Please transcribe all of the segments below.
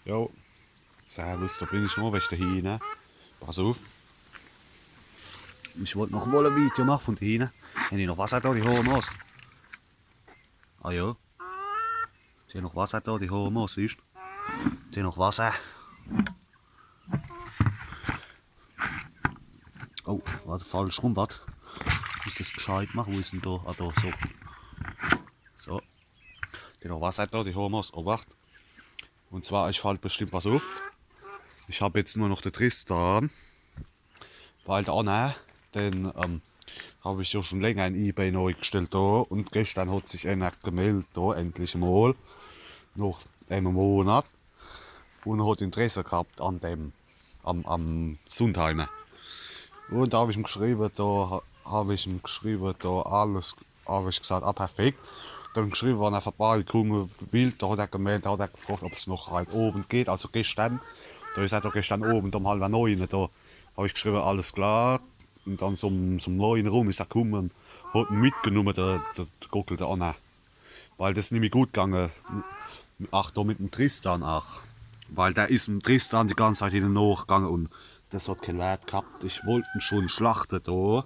Jo, servus, da bin ich noch, weißt du, dahinten. Pass auf. Ich wollte noch mal ein Video machen von dahinten. Haben die noch Wasser da, die hohe Moos? Ah ja. Die haben noch Wasser da, die hohe Moos, siehst du? Die haben noch Wasser. Oh, warte, falsch rum, warte. Ich muss das gescheit machen, wo ist denn da? Ah, da, so. So. Die haben noch Wasser da, die hohe Moos. Oh, warte. Und zwar, ich fällt bestimmt was auf. Ich habe jetzt nur noch den Tristan. Weil der Anne, den habe ich ja schon länger in eBay neu gestellt da. Und gestern hat sich einer gemeldet da, endlich mal. Nach einem Monat. Und hat Interesse gehabt an dem, am Sundheimer. Und da habe ich ihm geschrieben, alles, habe ich gesagt, ah perfekt. Dann geschrieben, wann er vorbeikommen will, da hat er gemeldet, da hat er gefragt, ob es noch halt oben geht, also gestern. Da ist er doch gestern oben um 8:30, da habe ich geschrieben, alles klar. Und dann zum 9 rum ist er gekommen, hat ihn mitgenommen, der Gockel, der Anna. Weil das ist nämlich gut gegangen, ach, da mit dem Tristan, ach. Weil der ist dem Tristan die ganze Zeit hinten nachgegangen und das hat keinen Wert gehabt. Ich wollte ihn schon schlachten da.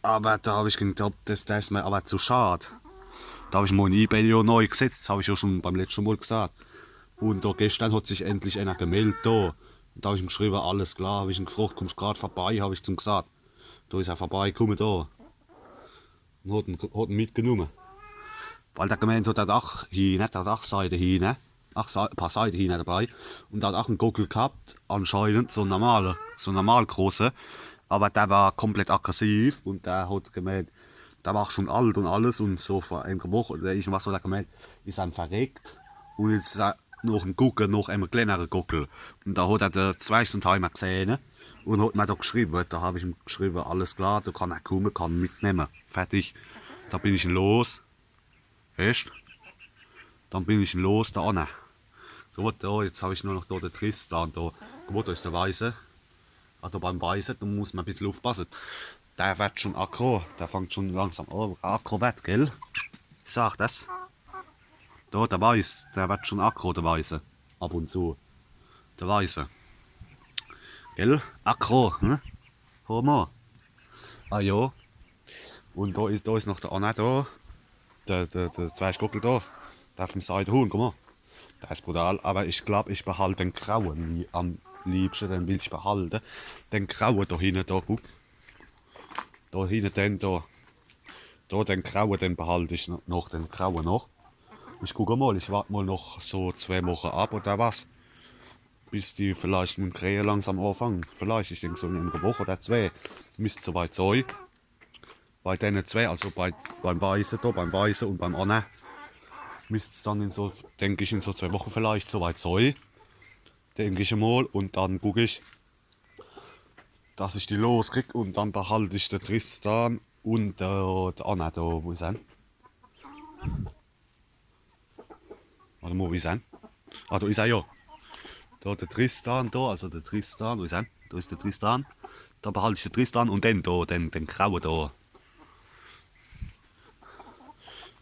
Aber da habe ich gedacht, das ist mir aber zu schade. Da habe ich mal in eBay ja neu gesetzt, das habe ich ja schon beim letzten Mal gesagt. Und da gestern hat sich endlich einer gemeldet da. Und da habe ich ihm geschrieben, alles klar, habe ich ihn gefragt, kommst du gerade vorbei, habe ich zum gesagt. Da ist er vorbei, komm da. Und hat ihn mitgenommen. Weil der gemeint hat, der Dach hin, der Dachseite hin, ein paar Seiten hin dabei. Und der hat auch einen Gockel gehabt, anscheinend, so normal große. Aber der war komplett aggressiv und der hat gemeint, der war schon alt und alles und so vor einer Woche oder irgendwas hat er gemeint, ist ein verreckt. Und jetzt noch ein Gockel, noch ein kleinerer Gockel. Und da hat er den Zweistundenheimer gesehen und hat mir da geschrieben, da habe ich ihm geschrieben, alles klar, da kann er kommen, kann mitnehmen. Fertig. Da bin ich los. Weißt? Dann bin ich los da an. So, da, jetzt habe ich nur noch da den Tristan. Da ist der Weiße. Also beim Weißen, da muss man ein bisschen aufpassen. Der wird schon aggro. Der fängt schon langsam an. Aggro wird, gell? Ich sag das. Da, der Weiß, der wird schon aggro, der Weiße. Ab und zu. Der Weiße. Gell? Aggro, hm? Hör mal. Ah ja. Und da ist noch der Anna da. Der zwei Gockel da. Der vom Seitenhuhn, guck mal. Der ist brutal, aber ich glaube, ich behalte den grauen am liebsten, den will ich behalten. Den grauen da hinten, da, guck. Da hinten, den grauen, den behalte ich noch, den grauen noch. Ich gucke mal, ich warte mal noch so 2 Wochen ab oder was. Bis die vielleicht mit dem Krähen langsam anfangen. Vielleicht, ich denke so in einer Woche oder 2, müsste soweit sein. Bei denen 2, also beim Weißen und beim Anna, müsste es dann in so, denke ich, in so 2 Wochen vielleicht soweit sein. Denke ich mal. Und dann gucke ich, dass ich die loskrieg und dann behalte ich den Tristan und der Anna da, wo ist er? Warte mal, wo ist er? Ah, da ist er ja. Da der Tristan da, also der Tristan, wo ist er? Da ist der Tristan. Da behalte ich den Tristan und den da, den grauen da.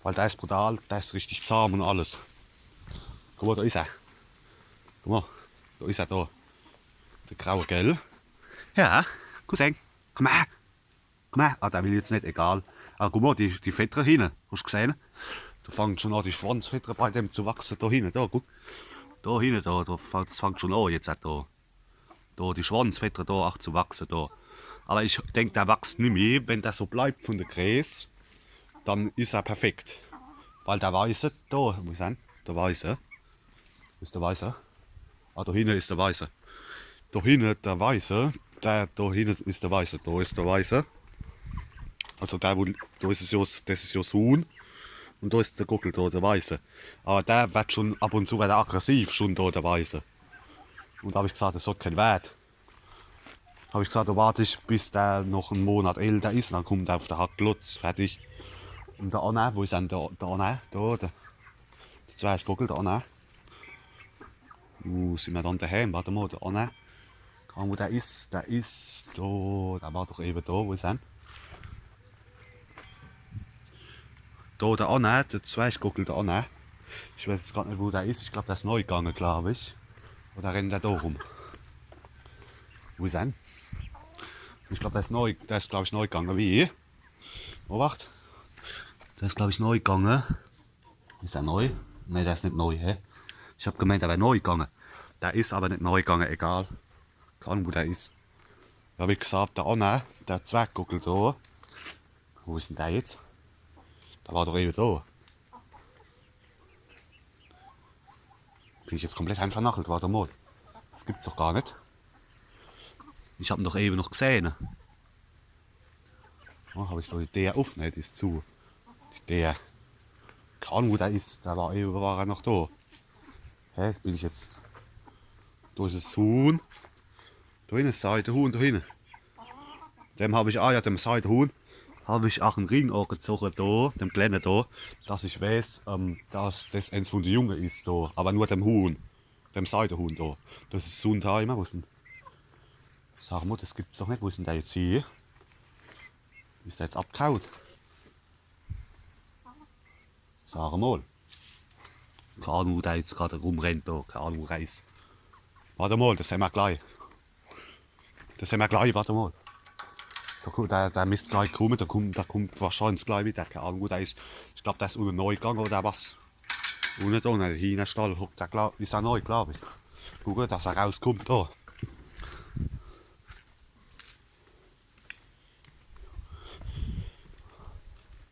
Weil der ist brutal, der ist richtig zahm und alles. Guck mal, da ist er. Guck mal, da ist er da. Der graue, gell? Ja, Cousin, komm her. Komm her. Ah, der will jetzt nicht, egal. Ah, guck mal, die Federn hinten, hast du gesehen? Da fängt schon an, die Schwanzfedern bei dem zu wachsen. Da hinten, da, guck. Da hinten, das fängt schon an, jetzt da. Da, die Schwanzfedern da, auch zu wachsen, da. Aber ich denke, der wächst nicht mehr. Wenn der so bleibt von der Gräs, dann ist er perfekt. Weil der Weiße, da, wo ist er? Der Weiße. Wo ist der Weiße? Ah, da hinten ist der Weiße. Da hinten der Weiße. Da hinten ist der Weiße. Da ist der Weiße. Also da ist es ja, das ist ja das Huhn. Und da ist der Gockel da, der Weiße. Aber der wird schon ab und zu aggressiv, schon da, der Weiße. Und da habe ich gesagt, das hat keinen Wert. Habe ich gesagt, da warte ich, bis der noch einen Monat älter ist. Dann kommt er auf den Hacklotz, fertig. Und der Anna, wo ist denn der Anna? Da, der zweite Gockel, der Anna. Sind wir dann daheim? Warte mal, der Anna. Wo der ist? Der ist da. Der war doch eben da. Wo ist er? Da der Anna, der Zweigockel, der Anna. Ich weiß jetzt gerade nicht, wo der ist. Ich glaube, der ist neu gegangen, glaube ich. Oder rennt der da rum? Wo ist er denn? Ich glaube, der ist, glaube ich, neu gegangen. Wie? Oh, wacht. Der ist, glaube ich, neu gegangen. Ist er neu? Ne, der ist nicht neu, hä? Ich habe gemeint, der wäre neu gegangen. Der ist aber nicht neu gegangen, egal. Keine Ahnung, wo der ist. Ja, wie gesagt, der Anna, der Zwergguckel so. Wo ist denn der jetzt? Der war doch eben da. Bin ich jetzt komplett einvernachelt, warte mal. Das gibt's doch gar nicht. Ich hab ihn doch eben noch gesehen. Oh, habe ich doch die der offen, die ist zu. Der. Keine Ahnung, wo der ist. Der war eben, war er noch da. Hä, jetzt bin ich jetzt durch das Huhn. Da hinten ist der Huhn, da hinten. Dem habe ich, ja, dem Huhn habe ich auch einen Ring angezogen da, dem Kleinen da, dass ich weiß, dass das eins von den Jungen ist da. Aber nur dem Huhn. Dem Seidenhuhn da. Das ist so ein Timer, wo ist denn? Sag mal, das gibt's doch nicht. Wo ist denn der jetzt hier? Ist der jetzt abgehauen? Sag mal. Keine Ahnung, wo der jetzt gerade rumrennt da. Keine Ahnung, wo er ist. Warte mal, das sehen wir gleich. Das sehen wir gleich, warte mal. Der müsste gleich kommen, der kommt wahrscheinlich gleich wieder. Keine Ahnung, wo der ist. Ich glaube, der ist unten neu gegangen oder was. Unten da, hier in der Stall hockt der, ist er neu, glaube ich. Guck, dass er rauskommt da.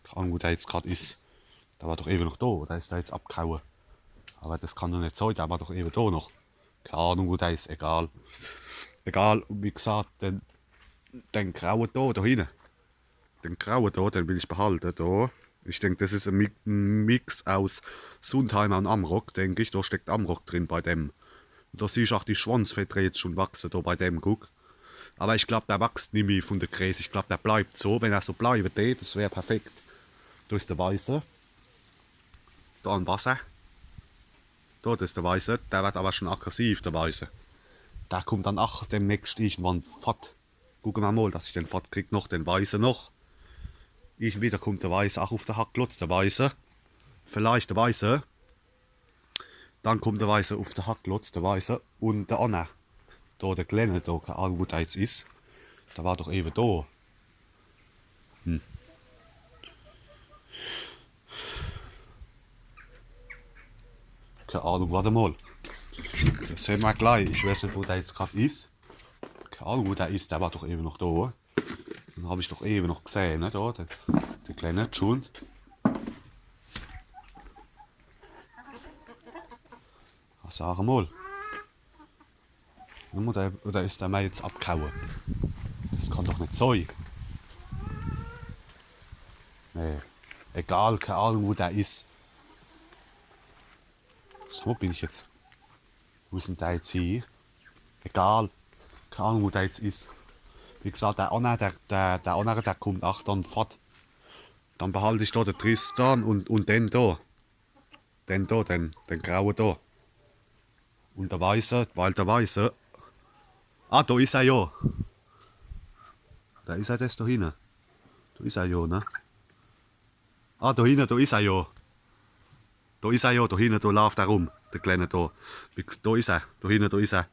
Keine Ahnung, wo der jetzt gerade ist. Der war doch eben noch da, oder ist der jetzt abgehauen? Aber das kann doch nicht sein, der war doch eben da noch. Keine Ahnung, wo der ist, egal. Egal, wie gesagt, den grauen da hinten. Den grauen da, den will ich behalten, da. Ich denke, das ist ein Mix aus Sundheimer und Amrock, denke ich. Da steckt Amrock drin bei dem. Da siehst du auch die Schwanzfedern jetzt schon wachsen, da bei dem, guck. Aber ich glaube, der wächst nicht mehr von der Gräse. Ich glaube, der bleibt so. Wenn er so bleiben würde, das wäre perfekt. Da ist der Weiße. Da ein Wasser. Da, das ist der Weiße. Der wird aber schon aggressiv, der Weiße. Der kommt dann auch demnächst irgendwann fort. Gucken wir mal, dass ich den fort kriege, noch den Weiße noch. Irgendwie, da kommt der Weiße auch auf den Hacklotz, der Weiße. Vielleicht der Weiße. Dann kommt der Weiße auf den Hacklotz, der Weiße. Und der Anna. Da, der Kleine, da, keine Ahnung, wo der jetzt ist. Der war doch eben da. Keine Ahnung, warte mal. Das sehen wir gleich. Ich weiß nicht, wo der jetzt gerade ist. Keine Ahnung, wo der ist. Der war doch eben noch da. Den habe ich doch eben noch gesehen, ne? Da, der kleine Schund. Sag mal. Oder ist der mal jetzt abgehauen? Das kann doch nicht sein. Nee. Egal, keine Ahnung, wo der ist. So bin ich jetzt. Wo ist denn der jetzt hier? Egal. Keine Ahnung, wo der jetzt ist. Wie gesagt, der andere, der kommt auch dann fort. Dann behalte ich da den Tristan und den da. Den da, den grauen da. Und der Weiße, weil der Weiße. Ah, da ist er ja. Da ist er, das da hinten. Da ist er ja, ne? Ah, da hinten, da ist er ja. Da ist er ja, da hinten, da läuft er rum, der Kleine da. Da ist er, da hinten, da ist er.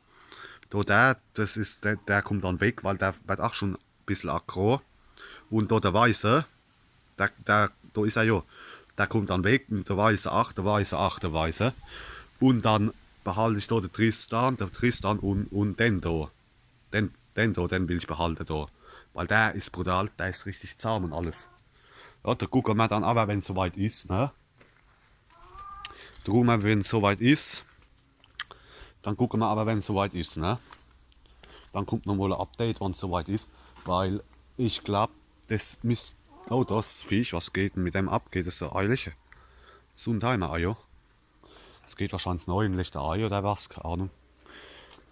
Da das ist, der kommt dann weg, weil der wird auch schon ein bisschen aggro. Und da der Weiße, da ist er ja. Der kommt dann weg und der Weiße auch, der Weiße auch, der Weiße. Und dann behalte ich da den Tristan und den da. Den will ich behalten da. Weil der ist brutal, der ist richtig zahm und alles. Ja, da gucken wir dann aber, wenn es soweit ist, ne? Da gucken wir, wenn es soweit ist. Dann gucken wir aber, wenn es soweit ist, ne? Dann kommt nochmal ein Update, wann es soweit ist. Weil ich glaube, das misst. Oh, das Viech, was geht denn mit dem ab? Geht es so eilig? So ein Timer, ja. Es geht wahrscheinlich neu im letzten Ei oder was, keine Ahnung.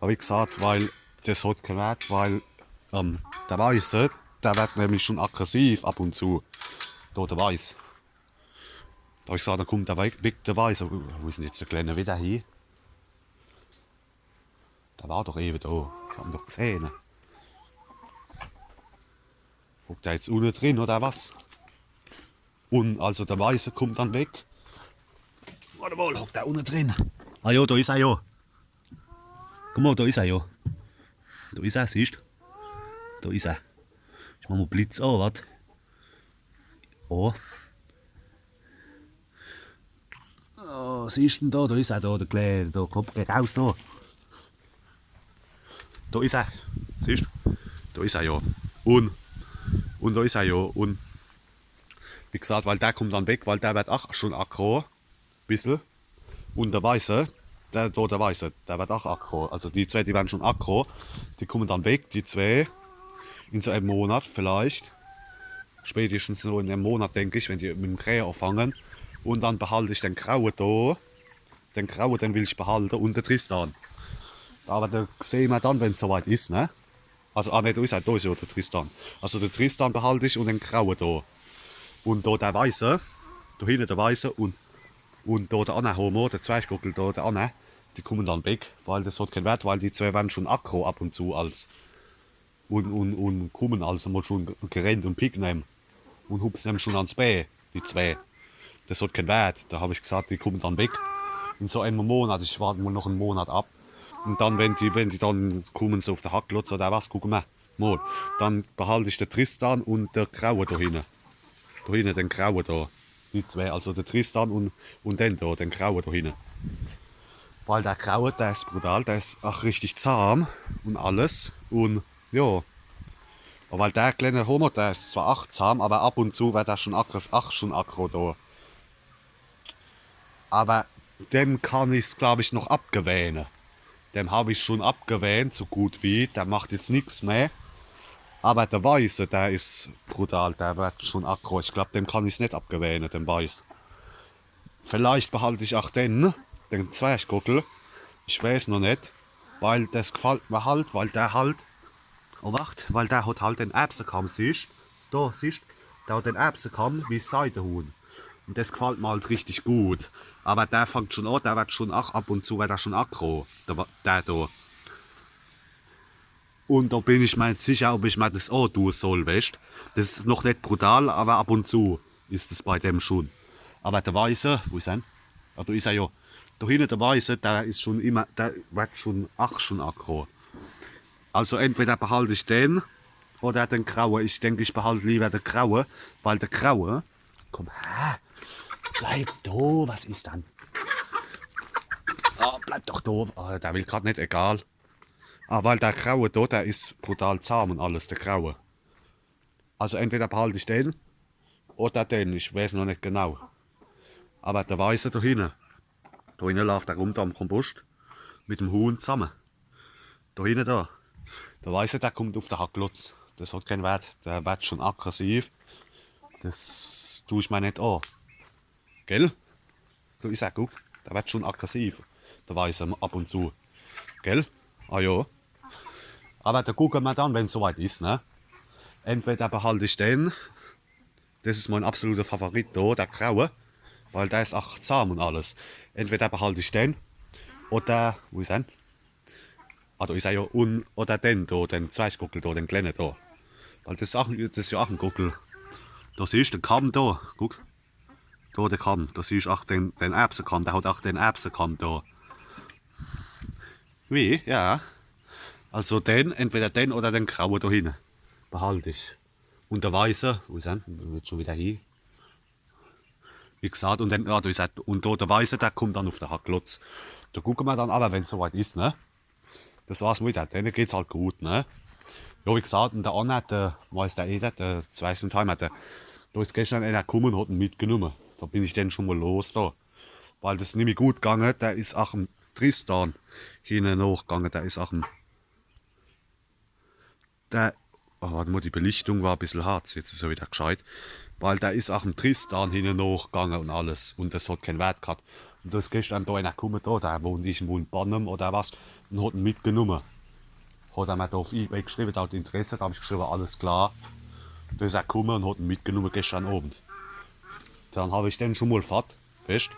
Aber wie gesagt, weil das hat keinen Wert, weil der Weiße, der wird nämlich schon aggressiv ab und zu. Da der Weiß. Da habe ich gesagt, dann kommt der weg, der Weiße. Wo ist denn jetzt der Kleine wieder hier? Der war doch eben da. Ich habe ihn doch gesehen. Hockt der jetzt unten drin oder was? Und also der Weiße kommt dann weg. Warte mal, hockt der unten drin. Ah ja, da ist er ja. Guck mal, da ist er ja. Da ist er, siehst du? Da ist er. Ich mach mal Blitz an, warte. Oh. Oh, siehst du denn da? Da ist er, da, der Kleine. Da, komm, geh raus, da. Da ist er. Siehst du? Da ist er ja. Und da ist er ja. Und wie gesagt, weil der kommt dann weg, weil der wird auch schon aggro. Bissl. Und der Weiße, der Weiße, der wird auch aggro. Also die zwei, die werden schon aggro. Die kommen dann weg, die zwei. In so einem Monat vielleicht. Spätestens so in einem Monat, denke ich, wenn die mit dem Krähen anfangen. Und dann behalte ich den Grauen da. Den Grauen, den will ich behalten. Und den Tristan. Aber da sehen wir dann, wenn es soweit ist, ne? Also, ne, da ist ja der Tristan. Also den Tristan behalte ich und den Grauen da. Und da der Weiße, da hinten der Weiße und da der andere Homo, der Zwerchgockel da, der andere, die kommen dann weg, weil das hat keinen Wert, weil die zwei werden schon aggro ab und zu als und kommen also mal schon gerannt und Pick nehmen und hupsen ihm schon ans Bein, die zwei. Das hat keinen Wert, da habe ich gesagt, die kommen dann weg. In so einem Monat, ich warte mal noch einen Monat ab. Und dann, wenn die dann kommen, so auf der Hacklotz oder was, gucken wir mal. Dann behalte ich den Tristan und der Graue da hinten. Da hinten, den Grauen da. Die zwei, also der Tristan und den da, den Grauen da hinten. Weil der Graue, der ist brutal, der ist auch richtig zahm und alles. Und ja, weil der kleine Homo, der ist zwar auch zahm, aber ab und zu wird er schon aggro da. Aber dem kann ich es, glaube ich, noch abgewöhnen. Dem habe ich schon abgewöhnt, so gut wie. Der macht jetzt nichts mehr. Aber der Weiße, der ist brutal, der wird schon aggro. Ich glaube, dem kann ich es nicht abgewöhnen, dem Weiß. Vielleicht behalte ich auch den Zwerchgockel. Ich weiß noch nicht. Weil das gefällt mir halt, weil der halt. Oh, wacht, weil der hat halt den Erbsenkamm, siehst du? Da, siehst du? Der hat den Erbsenkamm wie Seidenhuhn. Und das gefällt mir halt richtig gut. Aber der fängt schon an, der wird schon auch ab und zu wird er schon aggro. Der da. Und da bin ich mir nicht sicher, ob ich mir das auch tun soll, weißt. Das ist noch nicht brutal, aber ab und zu ist es bei dem schon. Aber der Weiße, wo ist er? Ah, da ist er ja. Da hinten der Weiße, der ist schon immer, der wird schon aggro. Also entweder behalte ich den oder den Grauen. Ich denke, ich behalte lieber den Grauen, weil der Graue. Komm her, bleib da, was ist dann? Ah, bleib doch da, oh, der will gerade nicht, egal. Ah, weil der Graue da, der ist brutal zahm und alles, der Graue. Also entweder behalte ich den oder den, ich weiß noch nicht genau. Aber der Weiße da hinten läuft er rum da am Kompost mit dem Huhn zusammen. Da hinten da. Der Weiße, der kommt auf den Hacklotz. Das hat keinen Wert, der wird schon aggressiv. Das tue ich mir nicht an. Gell? Da ist er, guck, der wird schon aggressiv. Der Weiße ab und zu. Gell? Ah ja. Aber da gucken wir dann, wenn es soweit ist, ne? Entweder behalte ich den, das ist mein absoluter Favorit da, der Graue, weil der ist auch zahm und alles. Entweder behalte ich den, oder, wo ist er? Ah, da ist er ja, oder den da, den Zwerchgockel da, den kleinen da. Weil das ist ja auch ein Gockel. Da siehst du den Kamm da, guck. Da der Kamm, da siehst du auch den Erbsenkamm, der hat auch den Erbsenkamm da. Wie? Ja. Also entweder den oder den Grauen da hinten behalte ich. Und der Weiße, wo ist er? Wird schon wieder hin. Wie gesagt, und dann, ja, da ist er, und da der Weiße, der kommt dann auf den Hacklotz. Da gucken wir dann aber, wenn es soweit ist, ne? Das war's wieder, denen geht's halt gut, ne? Ja, wie gesagt, und der andere, der weiß der Eder, der zweite Timer, da ist gestern einer gekommen und hat ihn mitgenommen. Da bin ich dann schon mal los da. Weil das nämlich gut gegangen, der ist auch im Tristan hinten hochgegangen, der ist auch im. Warte mal, die Belichtung war ein bisschen hart, jetzt ist er wieder gescheit. Weil der ist auch im Tristan hinten hochgegangen und alles. Und das hat keinen Wert gehabt. Und da ist gestern da einer gekommen, der wohnt irgendwo in Bonnem oder was, und hat ihn mitgenommen. Hat er mir da auf eBay geschrieben, da hat Interesse, da habe ich geschrieben, alles klar. Da ist er gekommen und hat ihn mitgenommen gestern Abend. Dann habe ich den schon mal fort, weißt.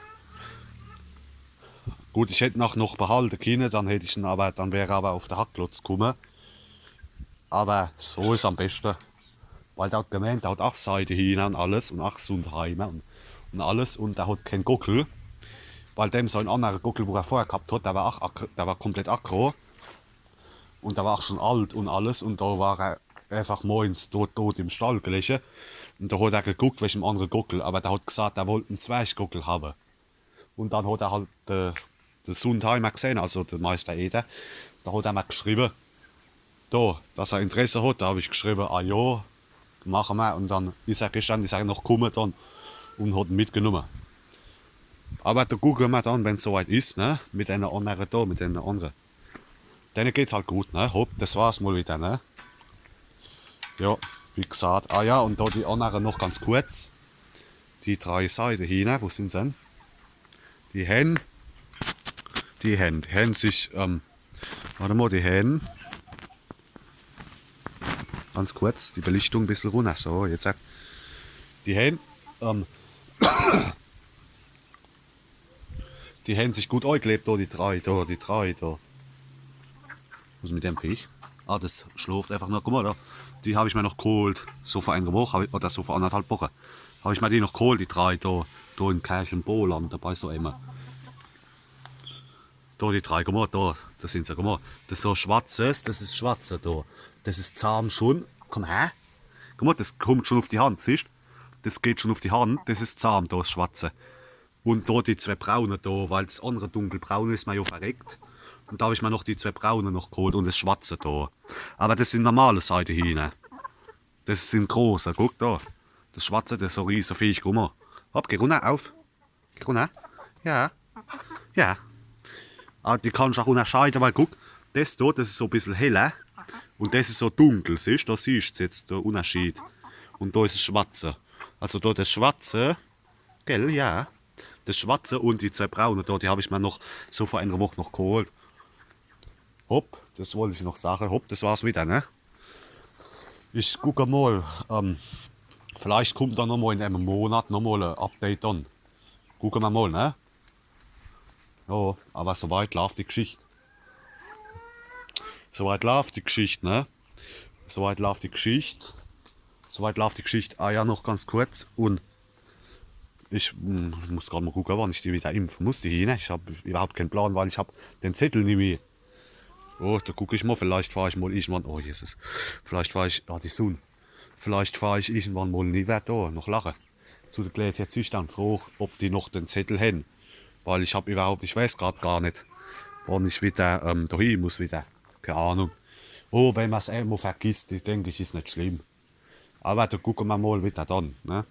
Gut, ich hätte ihn auch noch behalten können, dann hätte ich ihn aber, dann wäre er aber auf den Hacklotz gekommen. Aber so ist am besten. Weil der hat gemeint, der hat 8 Seiten hin und alles und 8 Sundheime und alles und der hat keinen Gockel. Weil dem so ein anderer Gockel, wo er vorher gehabt hat, der war komplett aggro. Und der war auch schon alt und alles. Und da war er einfach morgens tot im Stall gelegen. Und da hat er geguckt, welchem anderen Gockel. Aber der hat gesagt, er wollte einen Zwerggockel haben. Und dann hat er halt den Sundheimer gesehen, also den Meister Eder. Da hat er mir geschrieben, da, dass er Interesse hat. Da habe ich geschrieben, ah ja, machen wir. Und dann ist er noch gekommen dann und hat ihn mitgenommen. Aber da gucken wir dann, wenn es soweit ist, ne, mit einer anderen da, mit einer anderen. Denen geht's halt gut, ne? Hopp, das war's mal wieder, ne? Ja, wie gesagt, ah ja, und da die anderen noch ganz kurz. Die 3 Seiten hin, wo sind sie denn? Die Hen sich, warte mal, die Hen. Ganz kurz, die Belichtung ein bisschen runter, so, jetzt hat die Hen, die haben sich gut eingelebt, da, die drei da. Was ist mit dem Viech? Ah, das schläft einfach noch. Guck mal da. Die habe ich mir noch geholt. So vor einer Woche, oder so vor 1,5 Wochen. Habe ich mir die noch geholt, die 3 da. Da in Kirchenboland, dabei so immer. Da die 3, guck mal, da sind sie, guck mal. Das ist so schwarzes, das ist schwarze da. Das ist zahm schon. Komm her. Guck mal, das kommt schon auf die Hand, siehst du? Das geht schon auf die Hand, das ist zahm, da das schwarze. Und da die 2 braunen da, weil das andere dunkelbraun ist mir ja verreckt. Und da habe ich mir noch die 2 braunen noch geholt und das schwarze da. Aber das sind normale Seiten hin. Das sind große, guck da. Das schwarze, das ist so riesig Viech, guck mal. Hopp, geh runter, auf. Geh runter. Ja. Ja. Aber die kannst du auch unterscheiden, weil guck, das da, das ist so ein bisschen heller. Und das ist so dunkel, siehst du? Da siehst du jetzt den Unterschied. Und da ist das schwarze. Also da das schwarze, gell, ja. Das schwarze und die 2 braunen da, die habe ich mir noch so vor einer Woche noch geholt. Hopp, das wollte ich noch sagen. Hopp, das war's wieder, ne? Ich gucke mal, vielleicht kommt da noch mal in einem Monat noch mal ein Update an. Gucken wir mal, ne? Ja, aber soweit läuft die Geschichte. Soweit läuft die Geschichte, ne? Soweit läuft die Geschichte. Ah ja, noch ganz kurz. Und ich muss gerade mal gucken, wann ich die wieder impfen muss. Die hin. Ich habe überhaupt keinen Plan, weil ich habe den Zettel nicht mehr. Oh, da gucke ich mal, vielleicht fahre ich mal irgendwann. Oh Jesus. Vielleicht fahre ich. Ah, die Sonne. Vielleicht fahre ich irgendwann mal nicht mehr da, noch lachen. Zu der Glätte jetzt ist dann froh, ob die noch den Zettel haben. Weil ich weiß gerade gar nicht, wann ich wieder dahin muss wieder. Keine Ahnung. Oh, wenn man es einmal vergisst, ich denke, ist nicht schlimm. Aber da gucken wir mal wieder dann. Ne?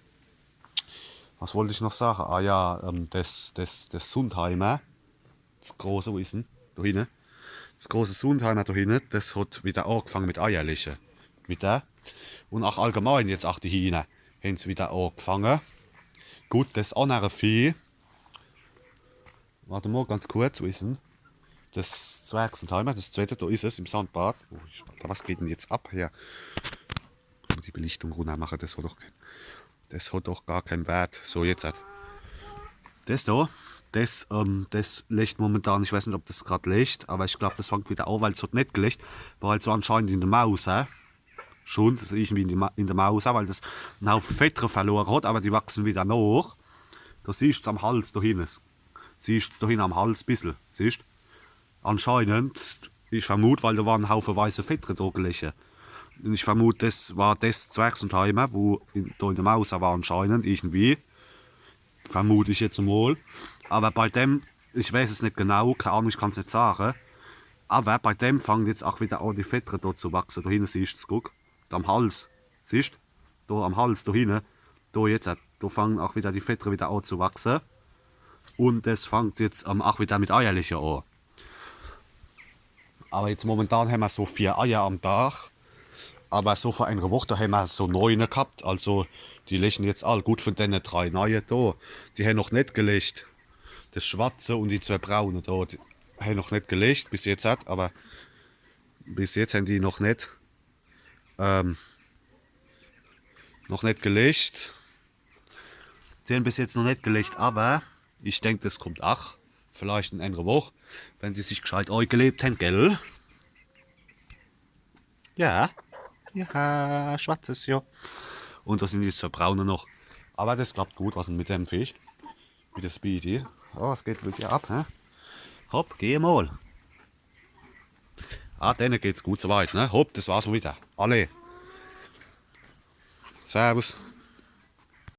Was wollte ich noch sagen? Ah ja, das Sundheimer, das große, wo ist denn? Da hinten. Das große Sundheimer da hinten, das hat wieder angefangen mit Eierlichen. Wieder. Und auch allgemein jetzt auch die Hähne haben sie wieder angefangen. Gut, das andere Vieh. Warte mal, ganz kurz, wo ist denn? Das Zwergsundheimer, das zweite, da ist es im Sandbad. Oh, Alter, was geht denn jetzt ab hier? Die Belichtung runter machen, das hat doch gar keinen Wert. So, jetzt hat. Das da, das legt momentan, ich weiß nicht, ob das gerade legt, aber ich glaube, das fängt wieder an, weil es hat nicht gelegt, war halt so anscheinend in der Maus, schon, das ist irgendwie in der Maus, weil das einen Haufen Fette verloren hat, aber die wachsen wieder nach. Da siehst du es am Hals da hinten. Siehst du da hinten am Hals ein bisschen, siehst du? Anscheinend, ich vermute, weil da waren ein Haufen weiße Fette da gelegen. Und ich vermute, das war das Zwergsundheimer, wo da in der Maus war anscheinend irgendwie. Vermute ich jetzt mal. Aber bei dem, ich weiß es nicht genau, keine Ahnung, ich kann es nicht sagen. Aber bei dem fangen jetzt auch wieder an, die Fette dort zu wachsen. Da hinten siehst du es, guck. Da am Hals. Siehst du? Da am Hals, da hinten. Da jetzt, da fangen auch wieder die Fette wieder an zu wachsen. Und das fängt jetzt auch wieder mit Eierlichen an. Aber jetzt momentan haben wir so 4 Eier am Tag. Aber so vor einer Woche haben wir so 9 gehabt. Also die legen jetzt all gut von den 3 neuen da. Die haben noch nicht gelegt. Das schwarze und die 2 braunen da, die haben noch nicht gelegt bis jetzt. Aber bis jetzt haben die noch nicht gelegt. Die haben bis jetzt noch nicht gelegt, aber ich denke, das kommt auch. Vielleicht in einer Woche, wenn die sich gescheit eingelebt haben, gell? Ja. Ja, schwarzes, ja. Und da sind die 2 braune noch. Aber das klappt gut, was mit dem Fisch. Mit der Speedy. Oh, es geht wirklich ab, hä? Hopp, geh mal. Ah, denen geht's gut soweit, ne? Hopp, das war's schon wieder. Alle. Servus.